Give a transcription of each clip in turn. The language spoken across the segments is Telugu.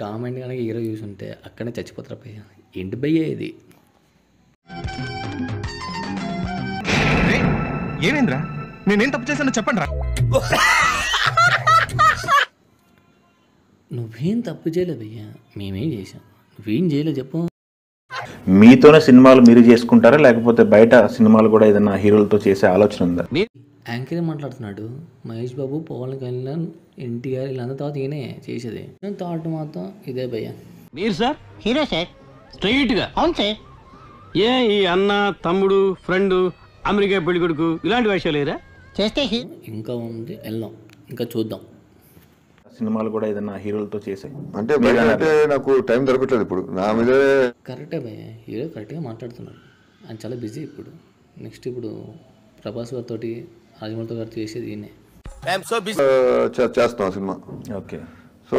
కామెంట్ కనుక హీరో చూసుంటే అక్కడే చచ్చిపోతారు భయ్య. ఏంటి భయ్య ఇది? ఏమేంద్రా నేనేం తప్పు చేశానో చెప్పండి రా. నువ్వేం తప్పు చేయలేదు భయ్య, మేమేం చేసాం, నువ్వేం చేయలేదు చెప్పు. మీతోనే సినిమాలు మీరు చేసుకుంటారా లేకపోతే బయట సినిమాలు కూడా ఏదైనా హీరోలతో చేసే ఆలోచన ఉందా? యాంకరే మాట్లాడుతున్నాడు. మహేష్ బాబు, పవన్ కళ్యాణ్, ఎన్టీఆర్ వీళ్ళందరి తర్వాత ఈయనే చేసేది. థాట్ మాత్రం ఇదే భయ్య. మీరు సార్ హీరో సార్. స్ట్రైట్గా అవును సార్. ఏ ఈ అన్న తమ్ముడు ఫ్రెండ్ అమెరికా పెళ్ళికొడుకు ఇలాంటి విషయాలు లేరా? చేస్తే ఇంకా ఉంది, వెళ్దాం, ఇంకా చూద్దాం. సినిమాలు కూడా ఏదైనా హీరోలతో చేసే అంటే నాకు టైం దొరకట్లేదు ఇప్పుడు నా మీద. కరెక్టే భయ్య, హీరో కరెక్ట్గా మాట్లాడుతున్నాడు. ఆయన చాలా బిజీ ఇప్పుడు. నెక్స్ట్ ఇప్పుడు ప్రభాస్ గారితో, రాజమౌళి గారితో చేసేది ఈయనే. చేస్తాం సినిమా. ఓకే. సో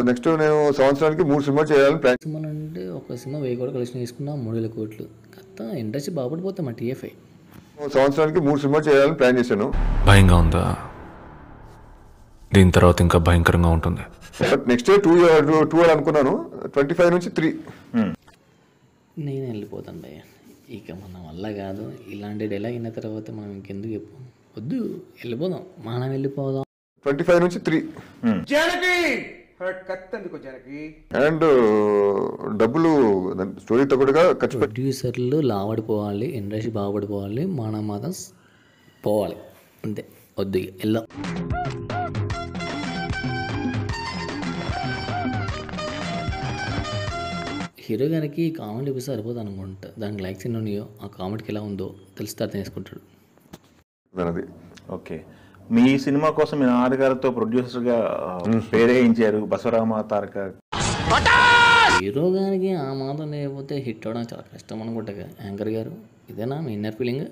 నెక్స్ట్ నేను సంవత్సరానికి 3 సినిమాలు చేయాలని ప్లాన్. సినిమాలు అంటే ఒక సినిమా 1000 కోట్లు కలెక్షన్ తీసుకున్నా 3,000 కోట్లు. కొత్త ఇండస్ట్రీ బాగుపడిపోతే మా టీఎఫ్ఐ. సంవత్సరానికి 3 సినిమాలు చేయాలని ప్లాన్ చేశాను. భయంగా ఉందా? దీని తర్వాత ఇంకా భయంకరంగా ఉంటుంది. బట్ నెక్స్ట్ ఇయర్ 2 అనుకున్నాను. 25 నుంచి 3. నేను వెళ్ళిపోతాను భయ్య, ఇక మన వల్ల కాదు. ఇలాంటి డైలాగ్ అయిన తర్వాత మనం ఇంకెందుకు చెప్పు, వద్దు, వెళ్ళిపోదాం, మనం వెళ్ళిపోదాం. 25 నుంచి 3. అండ్ డబ్బులు స్టోరీతో కూడా ఖర్చు పెట్టి ప్రొడ్యూసర్లు లావడిపోవాలి, ఇండస్ట్రీ బాగుపడిపోవాలి, మనం మాత్రం పోవాలి అంతే. వద్దు, వెళ్దాం. హీరో గారికి కామెంట్ చూపిస్తే సరిపోతుంది అనుకుంటా. దానికి లైక్స్ ఎన్ని ఉన్నాయో, ఆ కామెంట్కి ఎలా ఉందో తెలిస్తే అర్థం చేసుకుంటాడు. ఓకే. మీ సినిమా కోసం మీ నాన్నగారితో ప్రొడ్యూసర్గా పేరేయించారు బసవరామ తారక. హీరో గారికి ఆ మాత్రం లేకపోతే హిట్ అవడం చాలా కష్టం అనుకుంటా యాంకర్ గారు. ఇదేనా మీ inner feeling?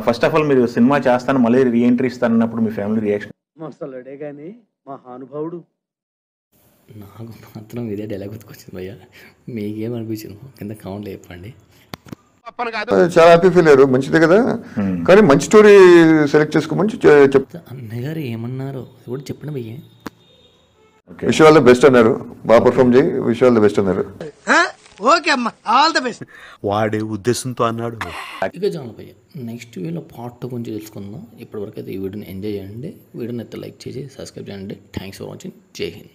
First of all మీరు సినిమా చేస్తాను మళ్ళీ రీఎంట్రీ ఇస్తానన్నప్పుడు మీ ఫ్యామిలీ రియాక్షన్? మసలుడే కానీ మహానుభావుడు. నాకు మాత్రం ఇదే డైలాగ్ గుర్తుకొచ్చింది భయ్య. మీకేమనిపించింది కింద కామెంట్లో చెప్పండి. చాలా హ్యాపీ ఫీల్ అయ్యారు. మంచిదే కదా, కానీ మంచి స్టోరీ సెలెక్ట్ చేసుకోమని చెప్తా. అన్నయ్య గారు ఏమన్నారో అది కూడా చెప్పండి భయ్య. విష్ ఆల్ ద బెస్ట్ అన్నారు. బాగా పర్ఫామ్ చేయి, విష్ ఆల్ ద బెస్ట్ అన్నారు. ఓకే అమ్మా, ఆల్ ద బెస్ట్. వాడే ఉద్దేశంతో అన్నాడు. ఇక చాలు భయ్య, నెక్స్ట్ వీడియోలో పార్ట్ 2 గురించి తెలుసుకుందాం. ఇప్పటివరకు అయితే ఈ వీడియోని ఎంజాయ్ చేయండి. వీడియోని అయితే లైక్ చేసి సబ్స్క్రైబ్ చేయండి. Thanks for watching. జై హింద్.